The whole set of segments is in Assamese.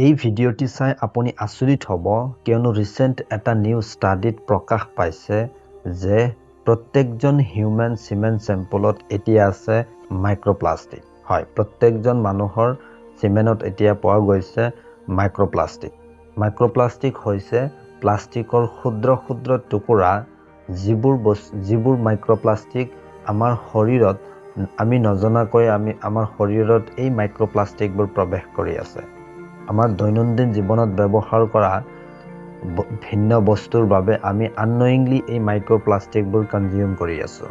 এই ভিডিওটি চাই আপুনি আচৰিত হ'ব কিয়নো ৰিসেন্ট এটা নিউ ষ্টাডিত প্ৰকাশ পাইছে যে প্ৰত্যেকজন হিউম্যান সিমেন্ট স্যাম্পলত এতিয়া আছে মাইক্ৰোপ্লাষ্টিক হয় প্ৰত্যেকজন মানুহৰ সিমেন্টত এতিয়া পোৱা গৈছে মাইক্ৰোপ্লাষ্টিক হৈছে প্লাষ্টিকৰ ক্ষুদ্ৰ ক্ষুদ্ৰ টুকুৰা যিবোৰ মাইক্ৰোপ্লাষ্টিক আমাৰ শৰীৰত আমি নজনাকৈ আমাৰ শৰীৰত এই মাইক্ৰোপ্লাষ্টিকবোৰ প্ৰৱেশ কৰি আছে আমাৰ দৈনন্দিন জীৱনত ব্যৱহাৰ কৰা ভিন্ন বস্তুৰ বাবে আমি আননয়িংলি এই মাইক্ৰোপ্লাষ্টিকবোৰ কনজিউম কৰি আছো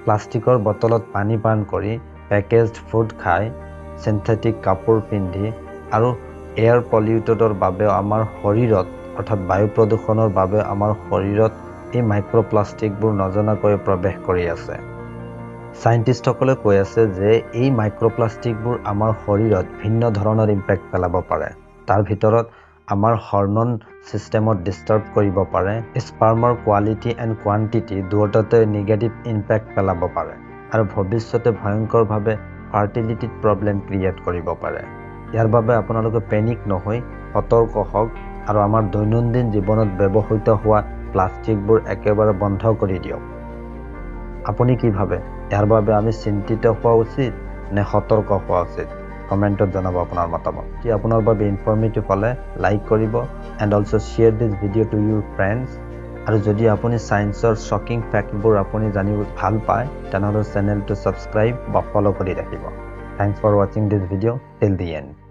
প্লাষ্টিকৰ বটলত পানী পান কৰি পেকেজড ফুড খাই সিনথেটিক কাপোৰ পিন্ধি আৰু এয়াৰ পলিউটেডৰ বাবে আমাৰ শৰীৰত অৰ্থাৎ বায়ু প্ৰদূষণৰ বাবে আমাৰ শৰীৰত এই মাইক্ৰোপ্লাষ্টিকবোৰ নজনাকৈ প্ৰৱেশ কৰি আছে সাইন্টিষ্টসকলে কৈ আছে যে এই মাইক্ৰোপ্লাষ্টিকবোৰ আমাৰ শৰীৰত ভিন্ন ধৰণৰ ইম্পেক্ট পেলাব পাৰে তাৰ ভিতৰত আমাৰ হৰমন সিস্টেমত ডিস্টাৰ্ব কৰিব পাৰে স্পাৰ্মৰ কোৱালিটি এণ্ড কোৱান্টিটি দুয়োটাতে নেগেটিভ ইম্পেক্ট পেলাব পাৰে আৰু ভৱিষ্যতে ভয়ংকৰভাৱে ফাৰ্টিলিটিত প্ৰবলেম ক্ৰিয়েট কৰিব পাৰে ইয়াৰ বাবে আপোনালোকে পেনিক নহয় সতৰ্ক হওক আৰু আমাৰ দৈনন্দিন জীৱনত ব্যৱহৃত হোৱা প্লাষ্টিকবোৰ একেবাৰে বন্ধ কৰি দিয়ক আপুনি কি ভাবে ইয়াৰ বাবে আমি চিন্তিত হোৱা উচিত নে সতৰ্ক হোৱা উচিত কমেন্টত জনাব আপোনাৰ মতামত কি আপোনাৰ বাবে ইনফৰমেটিভ হলে লাইক কৰিব and also share this video to your friends আৰু যদি আপুনি সায়েন্সৰ শকিং ফ্যাক্টবোৰ আপুনি জানিব ভাল পায় তেনেহলে চেনেলটো সাবস্ক্ৰাইব বা ফলো কৰি ৰাখিব thanks for watching this video till the and